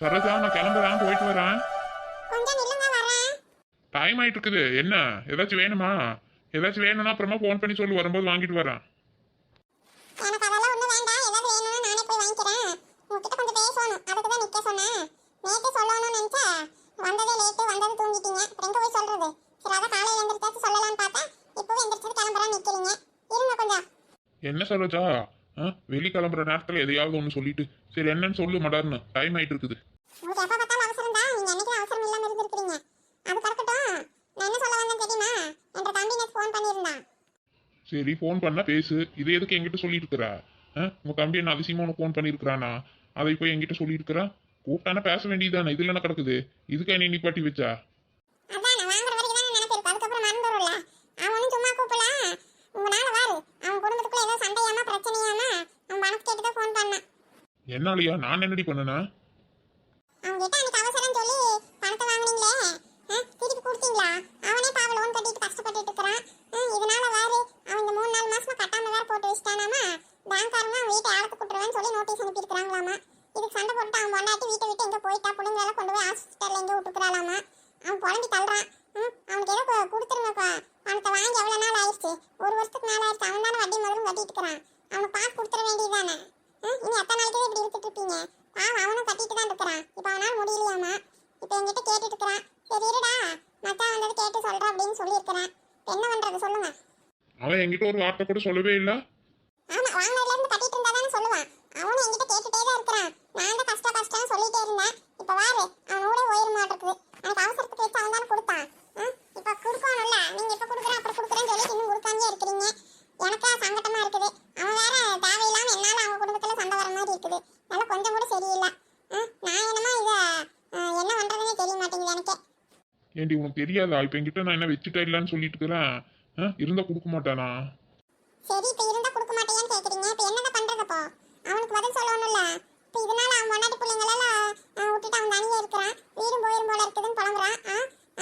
சரோஜா நான் கிளம்புறேன், போயிட்டு வரேன். கொஞ்சம் நில்லுங்க வரேன். டைம் ஆயிட்டு இருக்குது. என்ன ஏதாச்சும் வேணுமா? ஏதாச்சும் வேணும்னா அப்புறமா ஃபோன் பண்ணி சொல்லு, வரும்போது வாங்கிட்டு வரேன். எனக்கு அதெல்லாம் ஒண்ணும் வேண்டாம். ஏதாவது வேணும்னா நானே போய் வாங்கிக்கிறேன். உங்ககிட்ட கொஞ்சம் பேசணும், அதுக்கு தான் நிக்க சொன்னேன். நேத்து சொல்லணும்னு நினைச்சா வந்ததே லேட்டு, வந்தது தூங்கிட்டீங்க. அப்புறம் எங்க போய் சொல்றது? சரி அதான் காலையில எந்திரிச்சாச்சு சொல்லலாம்னு பார்த்தா இப்பவே எந்திரிச்சது கிளம்புறேன்னு நிக்கிறீங்க. இருங்க கொஞ்சம். என்ன சரோஜா, வெளி கிளம்புற நேரத்துல எதையாவது ஒன்று சொல்லிட்டு சரி என்னன்னு சொல்லு மடார்னு. டைம் ஆயிட்டு இருக்குது. உங்களுக்கு எப்ப பார்த்தாலும் அவசரம் தான். நீங்க என்னைக்கு அவசரம் இல்லாம இருந்திருக்கீங்க. அது கிடக்கட்டும். நான் என்ன சொல்ல வந்தேன் தெரியுமா? என்ற தம்பி எனக்கு ஃபோன் பண்ணியிருந்தான். சரி ஃபோன் பண்ணா பேசு. இது எதுக்கு என்கிட்ட சொல்லிட்டு இருக்கிற? உங்க தம்பி என்ன அதிசயமா உனக்கு ஃபோன் பண்ணியிருக்கிறானா? அதை போய் என்கிட்ட சொல்லியிருக்கிறா? கூப்பிட்டானா பேச வேண்டியதானே, இதுல என்ன கிடக்குது? இதுக்கு என்ன நிப்பாட்டி வச்சா? அதான் நான் வாங்குற வரைக்கும் தான் நினைப்பிருக்கு. அதுக்கப்புறம் மறந்துடும்ல. அவன் ஒன்றும் சும்மா கூப்பிடல. உங்களால வாரு அவன் குடும்பத்துக்குள்ள ஏதோ சண்டையாமா பிரச்சனையாமா அவன் மனசு கேட்டு தான் ஃபோன் பண்ணான். என்னாலயா? நான் என்னடி பண்ணனா? அவங்க கிட்ட அன்னைக்கு அவசரம் சொல்லி பணத்தை வாங்குனீங்களே, திருப்பி கொடுத்தீங்களா? அவனே பாவ லோன் கட்டிட்டு கஷ்டப்பட்டுட்டு இருக்கிறான். இதனால வேறு அவன் இந்த 3-4 மாசமா கட்டாம வேற போட்டு வச்சிட்டானாமா. பேங்க்காரங்க அவன் வீட்டை ஆடத்து கூட்டுருவேன்னு சொல்லி நோட்டீஸ் அனுப்பியிருக்கிறாங்களாமா. இதுக்கு சண்டை போட்டு அவன் பொண்டாட்டி வீட்டை விட்டு எங்க போயிட்டா, பிள்ளைங்கள கொண்டு போய் ஹாஸ்பிட்டல்ல எங்க விட்டுக்கிறாளாமா. அவன் புலம்பி தள்ளுறான். அவனுக்கு ஏதோ கொடுத்துருங்க பணத்தை வாங்கி எவ்வளவு நாள் ஆயிடுச்சு? 1 வருஷத்துக்கு மேல ஆயிடுச்சு. அவன் தானே வட்டி முதலும் கட்டிட்டு இருக்கிறான். அவனுக்கு காசு கொடுத்துட வேண்டியதானே. இனி எத்தனை நாளைக்கு இப்படி இருந்துட்டு இருப்பீங்க? பாவம் அவனும் கட்டிட்டு தான் இருக்கிறான். இப்போ அவனால முடியலையாமா. இப்போ என்கிட்ட கேட்டுட்டு இருக்கிறான். சரி இருடா மச்சான் வந்தது கேட்டு சொல்றேன் அப்படின்னு சொல்லியிருக்கிறேன். என்ன பண்றது சொல்லுங்க? அவன் என்கிட்ட ஒரு வார்த்தை கூட சொல்லவே இல்லை. ஆமா வாங்கினதுல இருந்து கட்டிட்டு இருந்தா தானே சொல்லுவான். அவனும் என்கிட்ட கேட்டுட்டே தான் இருக்கிறான். நான் தான் கஷ்டம்னு சொல்லிட்டே இருந்தேன். இப்போ வாரு அவன் கூட ஓயிர மாட்டிருக்கு. எனக்கு அவசரத்துக்கு வச்சு அவன் தானே கொடுத்தான். இப்போ கொடுக்கணும்ல. நீங்க இப்போ கொடுக்குறேன் அப்புறம் கொடுக்குறேன்னு சொல்லி இன்னும் கொடுக்காமே இருக்கிறீங்க. எனக்கு சங்கட்டமா இருக்குது. அவன் வேற தேவையில்லாம என்னால அவங்க குடும்பத்துல சண்டை வர மாதிரி இருக்குது. நல்லா கொஞ்சம் கூட சரியில்லை. நான் என்னமா இத என்ன பண்றதுன்னே தெரிய மாட்டேங்குது எனக்கு. ஏண்டி உனக்கு தெரியாதா? இப்போ என்கிட்ட நான் என்ன வச்சுட்டா இல்லைன்னு சொல்லிட்டு இருக்கிறேன். இருந்தா கொடுக்க மாட்டானா? சரி இப்போ இருந்தா கொடுக்க மாட்டேன்னு கேக்குறீங்க. இப்போ என்னதான் பண்றதப்போ? அவனுக்கு பதில் சொல்லணும்ல. இப்போ இதனால அவன் முன்னாடி பிள்ளைங்களெல்லாம் விட்டுட்டு அவன் தனியா இருக்கிறான். வீடும் போயிரும் போல இருக்குதுன்னு புலம்புறான்.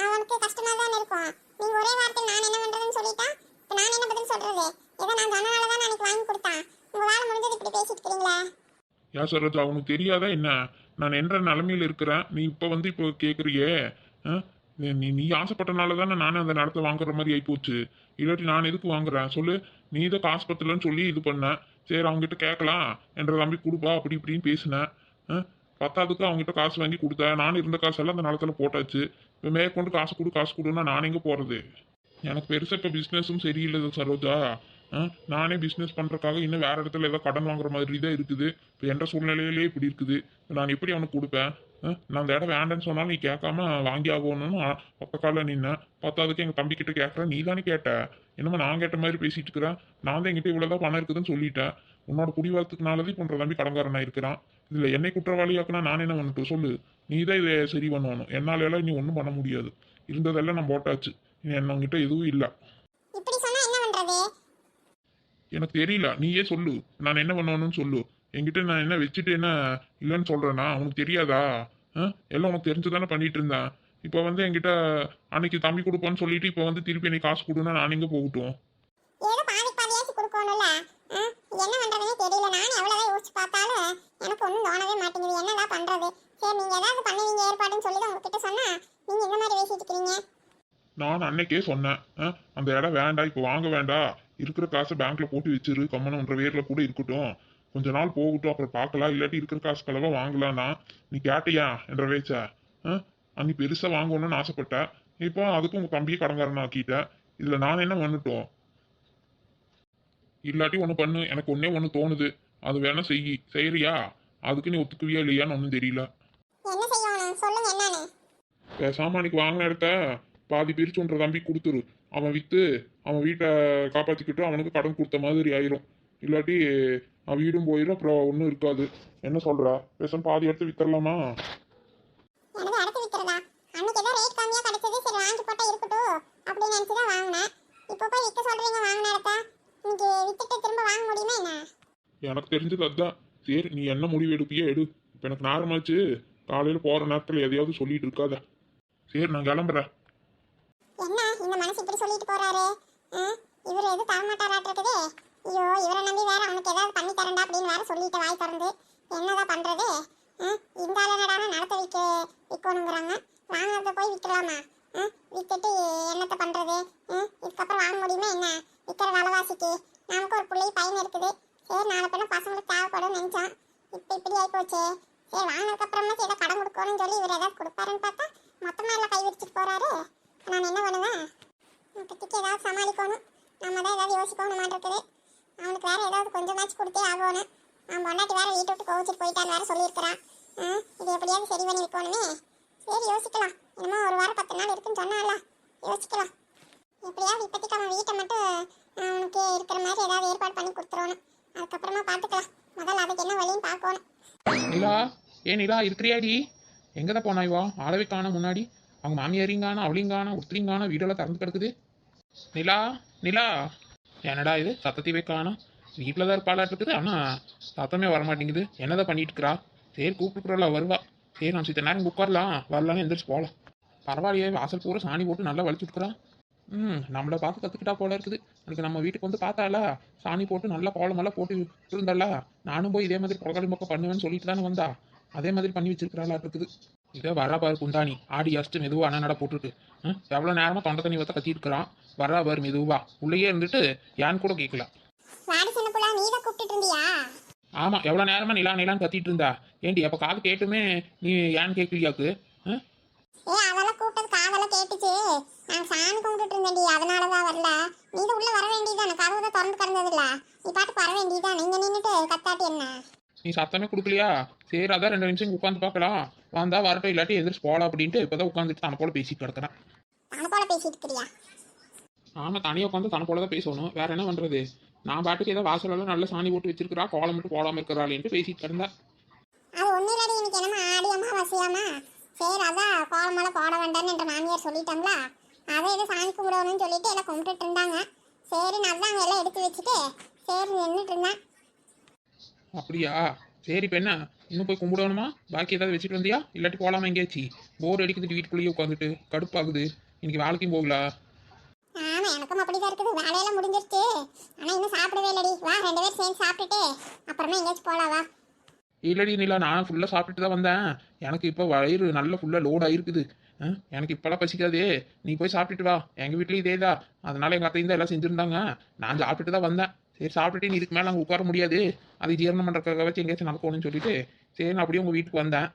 அவனுக்கு கஷ்டமா தான் இருக்கும். நீங்க ஒரே வார்த்தையில் நான் என்ன பண்றதுன்னு சொல்லிட்டா இப்போ நான் என்ன பதில் சொல்றது? ஏதோ நான் சொன்னனால தான் அன்னைக்கு வாங்கி கொடுத்தான். உங்க வேலை முடிஞ்சது இப்படி பேசிட்டு இருக்கீங்களா? யா சரோஜா, அவனுக்கு தெரியாதா என்ன நான் என்ற நிலைமையில இருக்கிறேன்? நீ இப்போ வந்து இப்போ கேட்குறியே. நீ நீ ஆசைப்பட்டனால தானே நானே அந்த நிலத்தை வாங்குற மாதிரி ஆயிப்போச்சு. இல்லாட்டி நான் எதுக்கு வாங்குறேன் சொல்லு? நீ இதை காசு பத்தலன்னு சொல்லி இது பண்ண. சரி அவங்ககிட்ட கேட்கலாம் என்ற தம்பி கொடுப்பா அப்படி இப்படின்னு பேசினேன். பத்தாவதுக்கு அவங்ககிட்ட காசு வாங்கி கொடுத்தேன். நானும் இருந்த காசெல்லாம் அந்த நிலத்துல போட்டாச்சு. இப்போ மேற்கொண்டு காசு கொடுன்னா நான் எங்கே போகிறது? எனக்கு பெருசாக இப்போ பிஸ்னஸும் சரியில்லை சரோஜா. நானே பிஸ்னஸ் பண்ணுறதுக்காக இன்னும் வேறு இடத்துல ஏதோ கடன் வாங்குற மாதிரி தான் இருக்குது. இப்போ என்ற சூழ்நிலையிலே இப்படி இருக்குது. நான் எப்படி அவனுக்கு கொடுப்பேன்? நான் அந்த இடம் வேண்டான்னு சொன்னாலும் நீ கேட்காம வாங்கி ஆகணும்னு பக்க காலில் நின்னேன். பத்தாவதுக்கு எங்கள் தம்பி கிட்ட கேட்குறேன். நீ தானே கேட்ட. என்னமோ நான் கேட்ட மாதிரி பேசிட்டு இருக்கிறேன். நான் தான் என்கிட்ட இவ்வளோதான் பணம் இருக்குதுன்னு சொல்லிட்டேன். உன்னோட குடிவாரத்துக்குனாலதான் இப்போ உன்ற தம்பி கடன்காரனா இருக்கிறான். இதில் என்னை குற்றவாளியாக்குனா நான் என்ன பண்ணட்டும் சொல்லு? நீ தான் இதை சரி பண்ணணும். என்னால எல்லாம் நீ ஒன்றும் பண்ண முடியாது. இருந்ததெல்லாம் நான் போட்டாச்சு. என்னங்கிட்ட எதுவும் இல்லை. இப்படி சொன்னா என்ன பண்றது? எனக்கு தெரியல, நீயே சொல்லு. நான் என்ன பண்ணணும்னு சொல்லு. என்கிட்ட நான் என்ன வச்சுட்டு என்ன இல்லைன்னு சொல்றேன்னா உனக்கு தெரியாதா? எல்லாம் உனக்கு தெரிஞ்சுதானே பண்ணிட்டு இருந்தேன். இப்போ வந்து என்கிட்ட அன்னைக்கு தம்பி கொடுப்போன்னு சொல்லிட்டு இப்போ வந்து திருப்பி எனக்கு காசு கொடுன்னா நான் எங்க போகட்டும்? ஏதோ பாதி பாதியாச்சு கொடுக்கணும்ல. என்ன பண்றதுன்னே தெரியல. நான் எவ்வளவு யோசிச்சு பார்த்தாலும் எனக்கு ஒன்றும் தோணவே மாட்டேங்குது. என்னதான் பண்றது? சரி நீங்க ஏதாவது பண்ணுவீங்க ஏற்பாடுன்னு சொல்லி தான் உங்ககிட்ட சொன்னா நீங்க இந்த மாதிரி பேசிட்டு இருக்கீங்க. நான் அன்னைக்கே சொன்னேன், அந்த இடம் வேண்டாம், இப்போ வாங்க வேண்டாம், இருக்கிற காசை பேங்க்ல போட்டு வச்சிரு, கம்மன் ஒன்ற வேர்ல கூட இருக்கட்டும், கொஞ்ச நாள் போகட்டும், அப்புறம் பார்க்கலாம், இல்லாட்டி இருக்கிற காசு கலவா வாங்கலாம்னா நீ கேட்டியா என்ற வேச்சா? அன்னி பெருசா வாங்கணும்னு ஆசைப்பட்ட. இப்போ அதுக்கும் உங்க தம்பியை கடங்காரன் ஆக்கிட்ட. இதுல நான் என்ன பண்ணட்டும்? இல்லாட்டி ஒன்று பண்ணு, எனக்கு ஒன்னே ஒன்று தோணுது. அது வேணா செய்யறியா? அதுக்கு நீ ஒத்துக்குவியா இல்லையான்னு ஒன்றும் தெரியல. என்ன செய்யணும் சொல்லுங்க என்னன்னு. பேசாம அன்னைக்கு வாங்கின இடத்த பாதி பிரிச்சு ஒன்ற தம்பி கொடுத்துரு. அவன் விற்று அவன் வீட்டை காப்பாற்றிக்கிட்டு அவனுக்கு கடன் கொடுத்த மாதிரி ஆயிரும். இல்லாட்டி அவன் வீடும் போயிடும், அப்புறம் ஒன்றும் இருக்காது. என்ன சொல்ற? பேசாம பாதி இடத்த வித்தரலாமா? எனக்கு அடுத்து விக்கிறதா? அன்னைக்கு ஏதோ ரேட் கம்மியா கிடைச்சது, சரி வாங்கி போட்டா இருக்கட்டும் அப்படின்னு நினைச்சு தான் வாங்கினேன். இப்போ போய் விற்க சொல்றீங்க வாங்கின இடத்த. இன்னைக்கு வித்துட்டு திரும்ப வாங்க முடியுமா என்ன? எனக்கு தெரிஞ்சது அதுதான். சரி நீ என்ன முடிவு எடுப்பியோ எடு. இப்போ எனக்கு நேரமாச்சு. காலையில் போகிற நேரத்தில் எதையாவது சொல்லிட்டு இருக்காத. சரி நான் கிளம்புறேன். என்ன இந்த மனசு இப்படி சொல்லிட்டு போறாரு? இவர் எது தரமாட்டாராட்டுறதே. ஐயோ இவரை நம்பி வேற அவனுக்கு ஏதாவது பண்ணி தரண்டா அப்படின்னு வேற சொல்லிட்டு வாய் திறந்து என்னதான் பண்றது? இந்த ஆளுநடான நடத்த கொடுக்கணுங்கிறாங்க. வாங்கினதை போய் விற்கலாமா? வித்துட்டு என்னத்த பண்றது? இதுக்கப்புறம் வாங்க முடியுமா என்ன? விற்கிற விலைவாசிக்கு நமக்கு ஒரு பிள்ளை பையன் இருக்குது. சரி நாளை பின்ன பசங்களுக்கு தேவைப்படும் நினைச்சோம். இப்போ இப்படி ஆகி போச்சே. சரி வாங்கினதுக்கு அப்புறமா ஏதோ கடன் கொடுக்கணும்னு சொல்லி இவர் ஏதாவது கொடுப்பாருன்னு பார்த்தா மொத்தமா எல்லாம் கை விரிச்சிட்டு போறாரு. நான் என்ன பண்ணுவேன்? இப்போதைக்கு ஏதாவது சமாளிக்கணும். நம்ம தான் ஏதாவது யோசிக்கணும் மாட்டிருக்குது. அவனுக்கு வேற ஏதாவது கொஞ்சமாச்சும் கொடுத்தே ஆகணும். அவன் பொண்டாட்டி வேற வீட்டை விட்டு கோவிச்சிட்டு போயிட்டான்னு வேற சொல்லியிருக்கிறான். இது எப்படியாவது சரி பண்ணி வைக்கணுமே. சரி யோசிக்கலாம். என்னமோ ஒரு வாரம் 10 நாள் இருக்குன்னு சொன்னால யோசிக்கலாம். எப்படியாவது இப்போதைக்கு அவன் வீட்டை மட்டும் அவனுக்கு இருக்கிற மாதிரி ஏதாவது ஏற்பாடு பண்ணி கொடுத்துருவானு. அதுக்கப்புறமா பார்த்துக்கலாம். முதல்ல அதுக்கு என்ன வழின்னு பார்க்கணும். நிலா, நிலா இருக்கிறியாடி? எங்கதான் போனா இவா? ஆளவே காணோம். முன்னாடி அவங்க மாமியாரிங்கானா அவளிங்கானா ஒருத்தரிங்கானா வீடெல்லாம் திறந்து கிடக்குது. நிலா, நிலா, என்னடா இது சத்தத்தையே காணோம்? வீட்டில் தான் இருப்பாளாட்டு இருக்குது, ஆனால் சத்தமே வரமாட்டேங்குது. என்னதான் பண்ணிட்டு இருக்கிறா? சரி கூப்பிட்டுக்குறா வருவா. சரி நான் சித்த நேரம் உட்காரலாம், வரலான்னு எந்திரிச்சு போகலாம். பரவாயில்லையே, வாசல் பூரா சாணி போட்டு நல்லா வலிச்சு விட்டுக்குறான். நம்மளை பார்த்து கற்றுக்கிட்டா போல இருக்குது. எனக்கு நம்ம வீட்டுக்கு வந்து பார்த்தாளா, சாணி போட்டு நல்லா கோலமெல்லாம் போட்டு இருந்தாளா, நானும் போய் இதே மாதிரி கொலக்காளி மொக்க பண்ணுவேன்னு சொல்லிட்டு தானே வந்தா. அதே மாதிரி பண்ணி வச்சிருக்கிறாளா இருக்குது. இதே வரா பாரு குந்தாணி, ஆடி அடிச்சுட்டு மெதுவாக அண்ணனடா போட்டுருக்கு. எவ்வளோ நேரமாக தொண்டை தண்ணி வத்த கத்திட்டு இருக்கிறான். வரா பாரு மெதுவா, உள்ளேயே இருந்துட்டு ஏன்னு கூட கேட்கல. ஆமா, எவ்வளோ நேரமா நிலா நிலான்னு கத்திட்டு இருந்தா. ஏண்டி அப்போ காது கேட்டுமே நீ ஏன்னு கேட்கலையாக்கு? அதெல்லாம் கூப்பிட்டது காதெல்லாம் கேட்டுச்சு. நான் சாமி கும்பிட்டு இருந்தேன்டி, அதனாலதான் வரல. நீ உள்ள வர வேண்டியதானே, கதவு தான் திறந்து கிடந்தது இல்ல. நீ பாட்டுக்கு வர வேண்டியதான். நீங்க நின்றுட்டு கத்தாட்டி என்ன? நீ சத்தமே கொடுக்கலையா? சரி அதான் 2 நிமிஷம் உட்காந்து பார்க்கலாம். வந்தா வரட்டும், இல்லாட்டி எந்திரிச்சு போகலாம் அப்படின்ட்டு இப்போதான் உட்காந்துட்டு தன போல பேசிட்டு கிடக்குறேன். தன போல பேசிட்டு இருக்கிறியா? ஆமா, தனியாக உட்காந்து தன போல தான் பேசணும். வேற என்ன பண்றது? நான் பாட்டுக்கு ஏதோ வாசலெல்லாம் நல்ல சாணி போட்டு வச்சிருக்கிறா, கோலம் மட்டும் போடாம இருக்கிறாளேன்ட்டு பேசிட்டு கிடந்தா. அது ஒன்றும் இல்லடி, இன்னைக்கு என்னமா ஆடியம்மா வசியாமா. சரி அதான் கோலமெல்லாம் போட வேண்டாம்னு என்ற மாமியார் சொல்லிட்டாங்களா, அதை எதுவும் சாமி கும்பிடணும்னு சொல்லிட்டு எல்லாம் கும்பிட்டுட்டு இருந்தாங்க. சரி நான் தான் எல்லாம் எடுத்து வச்சுட்டு சரி நின்றுட்டு இருந்தேன். அப்படியா? சரி இப்போ என்ன இன்னும் போய் கும்பிடணுமா? பாக்கி ஏதாவது வச்சுட்டு வந்தியா? இல்லாட்டி போகலாமா எங்கேயாச்சு? போர் அடிக்குது வீட்டுக்குள்ளேயே உட்காந்துட்டு, கடுப்பாகுது. இன்னைக்கு வேலைக்கும் போகல. ஆமா எனக்கும் அப்படிதான் இருக்குது. வேலையெல்லாம் முடிஞ்சிருச்சு, ஆனா இன்னும் சாப்பிடவே இல்லடி. வா 2 பேரும் சேர்ந்து சாப்பிட்டுட்டு அப்புறமா எங்கேயாச்சும் போலாம் வா. இல்லடி நிலா, நான் ஃபுல்லாக சாப்பிட்டுட்டு தான் வந்தேன். எனக்கு இப்போ வயிறு நல்ல ஃபுல்லாக லோட் ஆகிருக்குது. எனக்கு இப்போலாம் பசிக்காதே. நீ போய் சாப்பிட்டுட்டு வா. எங்கள் வீட்லேயும் இதே தான். அதனால எங்கள் அத்தையும் தான் எல்லாம் செஞ்சுருந்தாங்க. நான் சாப்பிட்டுட்டு தான் வந்தேன். சரி சாப்பிட்டுட்டு நீ இதுக்கு மேலே அங்கே உட்கார முடியாது, அது ஜீரணம் பண்ணுறதுக்காக வச்சு எங்கேயாச்சும் நடக்கணும்னு சொல்லிட்டு சரி நான் அப்படியே உங்கள் வீட்டுக்கு வந்தேன்.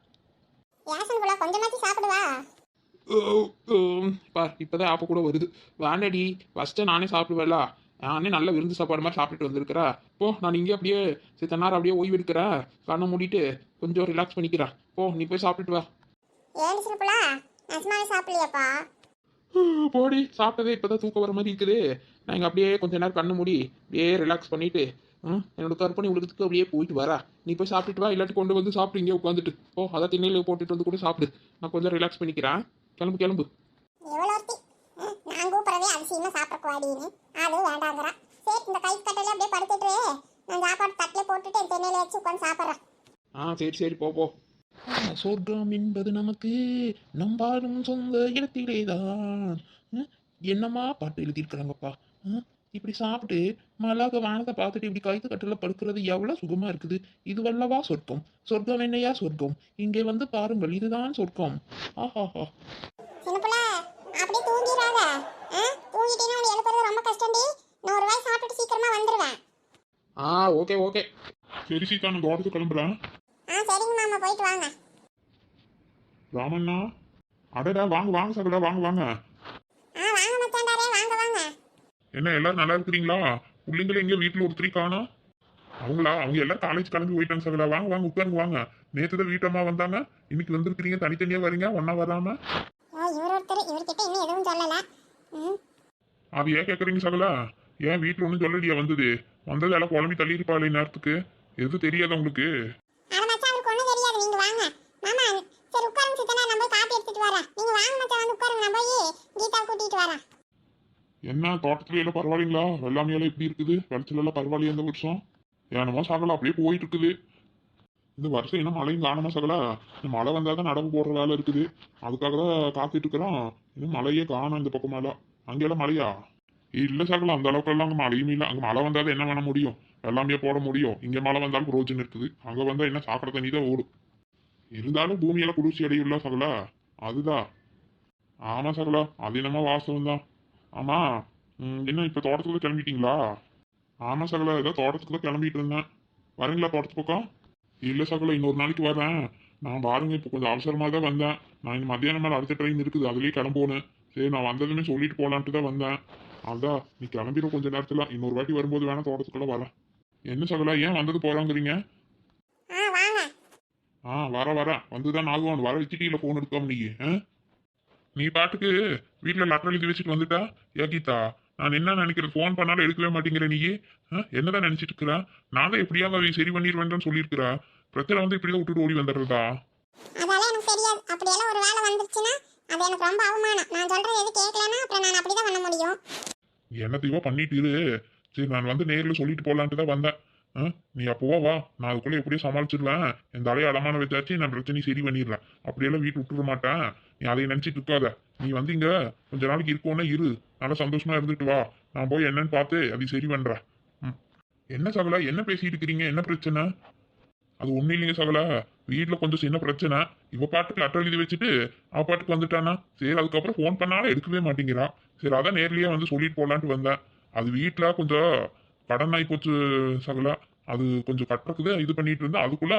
கொஞ்சமாச்சும் சாப்பிடுவா. இப்போதான் ஆப்ப கூட வருது. வேண்டாடி, ஃபஸ்ட்டு நானே சாப்பிடுவேல. நானே நல்ல விருந்து சாப்பாடு மாதிரி சாப்பிட்டுட்டு வந்திருக்கிறேன். போ, நான் இங்கே அப்படியே சித்த நேரம் அப்படியே ஓய்வு எடுக்கிறேன். கண்ணை மூடிட்டு கொஞ்சம் ரிலாக்ஸ் பண்ணிக்கிறேன். போ, நீ போய் சாப்பிட்டுட்டு வா. சாப்பிடலையாப்பா? போடி, சாப்பிட்டதே இப்போதான் தூக்கம் வர மாதிரி இருக்குது. நான் இங்கே அப்படியே கொஞ்ச நேரம் கண்ணு மூடி அப்படியே ரிலாக்ஸ் பண்ணிட்டு என்னோட கற்பனை உலகத்துக்கு அப்படியே போயிட்டு வரா. நீ போய் சாப்பிட்டுட்டு வா, இல்லாட்டி கொண்டு வந்து சாப்பிட்டு இங்கே உட்காந்துட்டு போ. அதான் திண்ணையில் போட்டுட்டு வந்து கூட சாப்பிடு. நான் கொஞ்சம் ரிலாக்ஸ் பண்ணிக்கிறேன். கிளம்பு கிளம்பு. நான் கூப்பிடவே அதிசயமா சாப்பிடக்கூடாதுன்னு அது வேண்டாங்கிறா. சரி இந்த கை கட்டையில அப்படியே படுத்துட்டு நான் சாப்பாடு தட்டில போட்டுட்டு என் தென்னையில வச்சு உட்காந்து சாப்பிட்றேன். சரி சரி போ. சொர்க்கம் என்பது நமக்கு நம்பாடும் சொந்த இடத்திலேதான். என்னம்மா பாட்டு எழுதியிருக்கிறாங்கப்பா. இப்படி சாப்பிட்டு மலாக வானத்தை பார்த்துட்டு இப்படி கைத்து கட்டில படுக்கிறது எவ்வளவு சுகமா இருக்குது. இது வல்லவா சொர்க்கம். சொர்க்கம் என்னையா சொர்க்கம். இங்கே வந்து பாருங்கள், இதுதான் சொர்க்கம். ஆஹாஹா. அப்படியே தூங்கிடாத. தூங்கிட்டீங்கன்னா உன்னை எழுப்புறது ரொம்ப கஷ்டம்டி. நான் ஒரு வாய் சாப்பிட்டுட்டு சீக்கிரமா வந்துருவேன். Okay okay. சரி சீதா, நான் தோட்டத்துக்கு கிளம்புறேன். சரிங்க மாமா, போயிட்டு வாங்க. ராமண்ணா, அடடா வாங்க வாங்க சகலா, வாங்க வாங்க. வாங்க மச்சாண்டாரே, வாங்க வாங்க. என்ன எல்லாரும் நல்லா இருக்கிறீங்களா? பிள்ளைங்கள எங்க வீட்டுல ஒருத்தரி காணோம். அவங்க எல்லாம் காலேஜ் கிளம்பி போயிட்டாங்க சகலா. வாங்க வாங்க உட்காருங்க வாங்க. நேற்று தான் வீட்டம்மா வந்தாங்க, இன்னைக்கு வந்திருக்கிறீங்க. தனித்தனியா வரீங்க, ஒன்னா வராம. இவர்கிட்ட இன்னும் எதுவும் சொல்லல. அது ஏன் கேக்குறீங்க சகலா? ஏன் வீட்டுல ஒன்றும் சொல்லலையா? வந்தது எல்லாம் குழம்பி தள்ளி இருப்பாளே நேரத்துக்கு. எது தெரியாத உங்களுக்கு? அட மச்சான், அவருக்கு ஒண்ணும் தெரியாது. நீங்க வாங்க மாமா. சரி உட்காருங்க சித்தனா, நான் போய் காப்பி எடுத்துட்டு வரேன். நீங்க வாங்க மச்சான், வந்து உட்காருங்க. நான் போய் கீதா கூட்டிட்டு வரேன். என்ன தோட்டத்துல எல்லாம் பரவாயில்லைங்களா? வெள்ளாமை எல்லாம் எப்படி இருக்குது? விளைச்சல் எல்லாம் பரவாயில்லையா இந்த வருஷம்? ஏனமா சகலா அப்படியே போயிட்டு இருக்குது. இந்த வருஷம் என்ன மழையும் காணுமா சகலா? இந்த மழை வந்தாதான் நடவு போடுற வேலை இருக்குது. அதுக்காக தான் காத்துட்டு இருக்கிறோம். இன்னும் மழையே காணும் இந்த பக்கம். மேல அங்கெல்லாம் மழையா? இல்ல சகலா, அந்த அளவுக்கு எல்லாம் அங்க மழையும் இல்லை. அங்க மழை வந்தாதான் என்ன பண்ண முடியும்? வெள்ளாமையே போட முடியும். இங்க மழை வந்தாலும் பிரோஜனம் இருக்குது. அங்க வந்தா என்ன சாக்கடை தண்ணி தான் ஓடும். இருந்தாலும் பூமியெல்லாம் குளிர்ச்சி அடையும்ல சகலா. அதுதான். ஆமா சகலா, அது என்னமோ வாஸ்தவம் தான். ஆமா. என்ன இப்ப தோட்டத்துக்கு தான் கிளம்பிட்டீங்களா? ஆமா சகலா, ஏதோ தோட்டத்துக்கு தான் கிளம்பிட்டு இருந்தேன். வரீங்களா தோட்டத்து பக்கம்? இல்ல சகலா, இன்னொரு நாளைக்கு வரேன். நான் பாருங்க இப்போ கொஞ்சம் அவசரமா தான் வந்தேன். நான் இந்த மத்தியானம் மேல அடுத்த ட்ரெயின் இருக்குது, அதுலயே கிளம்பணும். சரி, நான் வந்ததுமே சொல்லிட்டு போலான்ட்டு தான் வந்தேன். அதான் நீ கிளம்பிடும் கொஞ்ச நேரத்துல. இன்னொரு வாட்டி வரும்போது வேணா தோட்டத்துக்குள்ள வரேன். என்ன சகலா, ஏன் வந்தது போறாங்கிறீங்க? வாங்க. வரேன். வந்துதான் ஆகுவான். வர வச்சுட்டு போன் எடுக்காம நீ நீ பாட்டுக்கு வீட்டுல லெட்டர் எழுதி வச்சுட்டு வந்துட்டா. ஏ கீதா, நான் என்ன நினைக்கிறேன், ஃபோன் பண்ணாலும் எடுக்கவே மாட்டேங்கிற நீ. என்னதான் நினைச்சிட்டு இருக்கிற? நான் தான் எப்படியாவது அதை சரி பண்ணிடுவேன்னு சொல்லியிருக்கிற. பிரச்சனை வந்து இப்படிதான் விட்டுட்டு ஓடி வந்துடுறதா? அதெல்லாம் எனக்கு தெரியாது. அப்படியெல்லாம் ஒரு வேலை வந்துருச்சுன்னா அது எனக்கு ரொம்ப அவமானம். நான் சொல்றது எது கேட்கலன்னா அப்புறம் நான் அப்படிதான் பண்ண முடியும். என்னத்தையோ பண்ணிட்டு இரு. சரி, நான் வந்து நேரில் சொல்லிட்டு போலான்ட்டு தான் வந்தேன். நீ அப்போவா வா, நான் அதுக்குள்ள எப்படியோ சமாளிச்சிருவேன். என் தலையை அடமான வச்சாச்சு, நான் பிரச்சனையை சரி பண்ணிடுறேன். அப்படியெல்லாம் வீட்டு விட்டுற மாட்டேன். நீ அதை நினைச்சிட்டு இருக்காத. நீ வந்து இங்க கொஞ்ச நாளைக்கு இருக்கோன்னா இரு, நல்லா சந்தோஷமா இருந்துட்டு வா. நான் போய் என்னன்னு பார்த்து அதை சரி பண்றேன். என்ன சகலா, என்ன பேசிட்டு இருக்கிறீங்க? என்ன பிரச்சனை? அது ஒண்ணும் இல்லைங்க சகலா, வீட்டுல கொஞ்சம் சின்ன பிரச்சனை. இவ பாட்டுக்கு லெட்டர் எழுதி வச்சுட்டு அவ பாட்டுக்கு வந்துட்டானா. சரி, அதுக்கப்புறம் ஃபோன் பண்ணாலும் எடுக்கவே மாட்டேங்கிறா. சரி, அதான் நேர்லயே வந்து சொல்லிட்டு போலான்ட்டு வந்தேன். அது வீட்டுல கொஞ்சம் கடன் ஆகி போச்சு சகலா. அது கொஞ்சம் கட்டுறதுக்கு இது பண்ணிட்டு இருந்தா, அதுக்குள்ள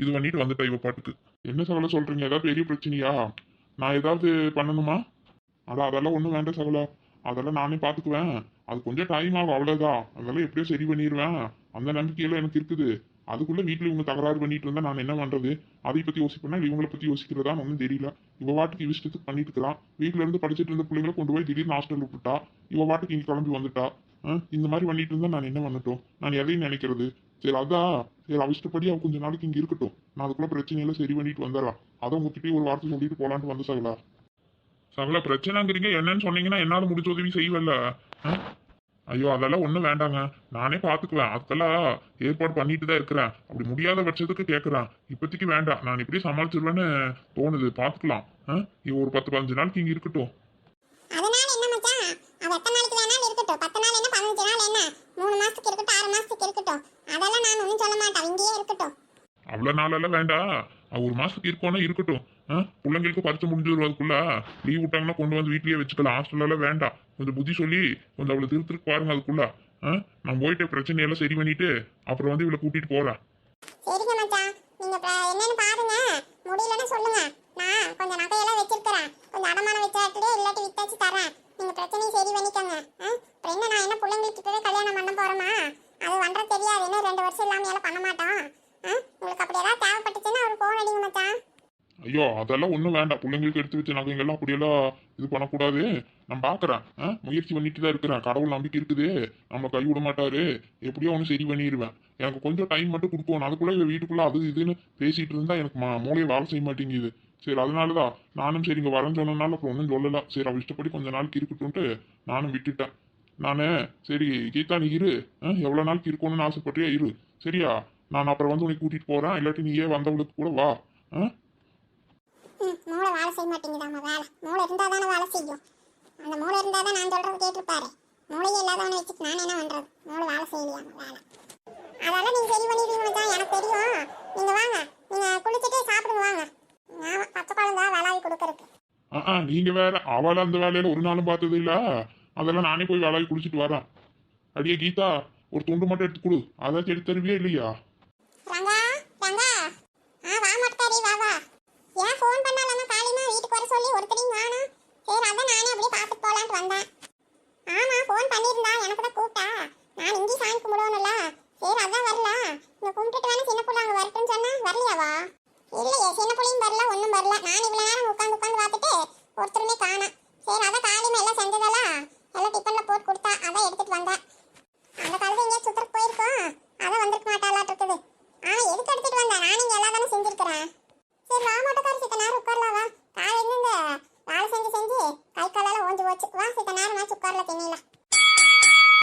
இது பண்ணிட்டு வந்துட்டா இவ பாட்டுக்கு. என்ன சகலா சொல்றீங்க? ஏதாவது பெரிய பிரச்சனையா? நான் ஏதாவது பண்ணணுமா? அதெல்லாம் ஒண்ணும் வேண்டாம் சகலா. அதெல்லாம் நானே பாத்துக்குவேன். அது கொஞ்சம் டைம் ஆகும், அவ்வளவுதான். அதெல்லாம் எப்படியோ சரி பண்ணிடுவேன். அந்த நம்பிக்கையில எனக்கு இருக்குது. அதுக்குள்ள வீட்டுல இவங்க தகராறு பண்ணிட்டு இருந்தா நான் என்ன பண்றது? அதை பத்தி யோசிப்பேன்னா இவங்களை பத்தி யோசிக்கிறதான்னு ஒன்றும் தெரியல. இவ வாட்டுக்கு இஷ்டத்துக்கு பண்ணிட்டு இருக்கிறான். வீட்டுல இருந்து படிச்சுட்டு இருந்த பிள்ளைங்களை கொண்டு போய் திடீர்னு ஹாஸ்டல் விட்டுட்டா. இவ வாட்டுக்கு இங்க கிளம்பி வந்துட்டா. இந்த மாதிரி பண்ணிட்டு இருந்தா நான் என்ன பண்ணட்டும்? நான் எதையும் நினைக்கிறது? சரி, அதான். சரி, அவசரப்படி அவ கொஞ்ச நாளைக்கு இங்க இருக்கட்டும். நான் அதுக்குள்ள பிரச்சனையெல்லாம் சரி பண்ணிட்டு வந்துடலாம். அதை உங்ககிட்டயே ஒரு வார்த்தை சொல்லிட்டு போலான்ட்டு வந்து சகலா. சகல பிரச்சனைங்கிறீங்க, என்னன்னு சொன்னீங்கன்னா என்னால முடிச்ச உதவி செய்வல்ல. ஐயோ, அதெல்லாம் ஒன்றும் வேண்டாங்க. நானே பார்த்துக்குவேன். அதுக்கெல்லாம் ஏற்பாடு பண்ணிட்டு தான் இருக்கிறேன். அப்படி முடியாத பட்சத்துக்கு கேட்குறேன். இப்போதைக்கு வேண்டாம். நான் இப்படி சமாளிச்சிருவேன்னு தோணுது. பார்த்துக்கலாம். இவ ஒரு 10-15 நாளைக்கு இங்கே இருக்கட்டும். அதனால என்ன மச்சான்? அவ எத்தனை நாளைக்கு வேணாலும் இருக்கட்டும். 10 நாள் என்ன, 15 நாள் என்ன, 3 மாசத்துக்கு இருக்கட்டும், 6 மாசத்துக்கு இருக்கட்டும். அதெல்லாம் நான் ஒன்றும் சொல்ல மாட்டேன். இங்கேயே இருக்கட்டும். அவ்வளோ நாளெல்லாம் வேண்டாம். ஒரு மாசத்துக்கு இருக்கோன்னா இருக்கட்டும். பிள்ளைங்களுக்கு பரிச்சை முடிஞ்சிருவதுக்குள்ள லீவ் விட்டாங்கன்னா கொண்டு வந்து வீட்லயே வச்சுக்கலாம். ஹாஸ்டல்லாம் வேண்டாம். கொஞ்சம் புத்தி சொல்லி கொஞ்சம் அவளை திருத்திருக்கு பாருங்க அதுக்குள்ள. நான் போயிட்டு பிரச்சனையெல்லாம் சரி பண்ணிட்டு அப்புறம் வந்து இவளை கூட்டிட்டு போறேன். சரிங்க மச்சான், நீங்க என்னன்னு பாருங்க. முடியலன்னு சொல்லுங்க. நான் கொஞ்சம் நகையெல்லாம் வச்சிருக்கிறேன். கொஞ்சம் அடமானம் வச்சாட்டிலே இல்லாட்டி வித்தாச்சு தரேன். நீங்க பிரச்சனையை சரி பண்ணிக்கோங்க. அப்புறம் என்ன, நான் என்ன பிள்ளைங்களுக்கு இப்பவே கல்யாணம் பண்ண போறோமா? அது பண்றது தெரியாது. இன்னும் 2 வருஷம் இல்லாம எல்லாம் பண்ண மாட்டோம். உங்களுக்கு அப்படி ஏதாவது தேவைப்பட்டுச்சுன்னா ஒரு ஃபோன் அடிங்க மச்சான். ஐயோ, அதெல்லாம் ஒன்றும் வேண்டாம். பிள்ளைங்களுக்கு எடுத்து வச்ச நகைங்கெல்லாம் அப்படியெல்லாம் இது பண்ணக்கூடாது. நான் பார்க்குறேன். முயற்சி பண்ணிட்டு தான் இருக்கிறேன். கடவுள் நம்பிக்கை இருக்குது. நம்ம கை விட மாட்டாரு. எப்படியோ ஒன்று சரி பண்ணிடுவேன். எனக்கு கொஞ்சம் டைம் மட்டும் கொடுப்போம். அதுக்குள்ளே வீட்டுக்குள்ளே அது இதுன்னு பேசிட்டு இருந்தா எனக்கு மூளையை வேலை செய்ய மாட்டேங்குது. சரி, அதனால தான் நானும் சரி இங்கே வரேன்னு சொன்னனால அப்புறம் ஒன்றும் சொல்லலை. சரி, அவ இஷ்டப்படி கொஞ்ச நாளைக்கு இருக்கட்டும்ட்டு நானும் விட்டுட்டேன். நான் சரி கீதா, நீ இரு. எவ்வளோ நாளைக்கு இருக்கணும்னு ஆசைப்பட்டியா இரு. சரியா? நான் அப்புறம் வந்து உனக்கு கூட்டிகிட்டு போகிறேன். இல்லாட்டி நீயே வந்தவளுக்கு கூட வா. மூளை வேலை செய்ய மாட்டேங்குதாம. வேலை மூளை இருந்தால் தானே வேலை செய்யும். அந்த மூளை இருந்தால் தான் நான் சொல்கிறது கேட்டிருப்பாரு. மூளையே இல்லாதவனை வச்சுட்டு நான் என்ன பண்ணுறது? மூளை வேலை செய்யலையாம வேலை. அதெல்லாம் நீங்கள் சரி பண்ணிடுவீங்க தான் எனக்கு தெரியும். நீங்கள் வாங்க, நீங்கள் குளிச்சுட்டு சாப்பிடுங்க வாங்க. நான் பச்சை குழந்தா விளாவி கொடுக்கறதுக்கு. நீங்க வேற. அவளை அந்த வேலையில ஒரு நாளும் பார்த்தது இல்ல. அதெல்லாம் நானே போய் வேலையை குடிச்சிட்டு வரேன். அடியே கீதா, ஒரு துண்டு மட்டும் எடுத்து கொடு. அதாச்சும் எடுத்து தருவியா இல்லையா? ரங்கா, ரங்கா, வா மாட்டாரி, வா வா. ஏன் ஃபோன் பண்ணாலாமா காலிமா வீட்டுக்கு வர சொல்லி ஒருத்தரையும் காணோம். சரி, அதான் நானே அப்படியே பார்த்துட்டு போலான்ட்டு வந்தேன். ஆமா, ஃபோன் பண்ணியிருந்தா, எனக்கு தான் கூப்பிட்டா. நான் இங்கேயும் சாமி கும்பிடுவோம்ல. சரி, அதான் வரல. இங்கே கும்பிட்டுட்டு வேணா சின்ன பிள்ளை அங்கே வரட்டும்னு சொன்னா வரலையாவா? இல்லையே, சின்ன பிள்ளையும் வரல, ஒன்றும் வரல. நான் இவ்வளோ நேரம் உட்காந்து பார்த்துட்டு ஒருத்தருமே காணோம். சரி, அதான் காலிமா எல்லாம் செஞ்சதெல்லாம் எல்லாம் டிஃபனில் போட்டு கொடுத்தா, அதான் எடுத்துட்டு வந்தேன். அந்த காலத்தில் எங்கேயா சுற்றுக்கு போயிருக்கோம், அதான் வந்திருக்க மாட்டாளாட்டு இருக்குது. எதுக்கு எடுத்துட்டு வந்தேன்? நான் இங்கே எல்லா தானே செஞ்சுருக்கிறேன். சரி, வா மாட்டக்காரி, சித்த நேரம் உட்காரலாம். வா. காலையில இந்த வேலை செஞ்சு கை காலெல்லாம் ஓஞ்சி போச்சு. வா, சித்த நேரம் உட்காரல திணில.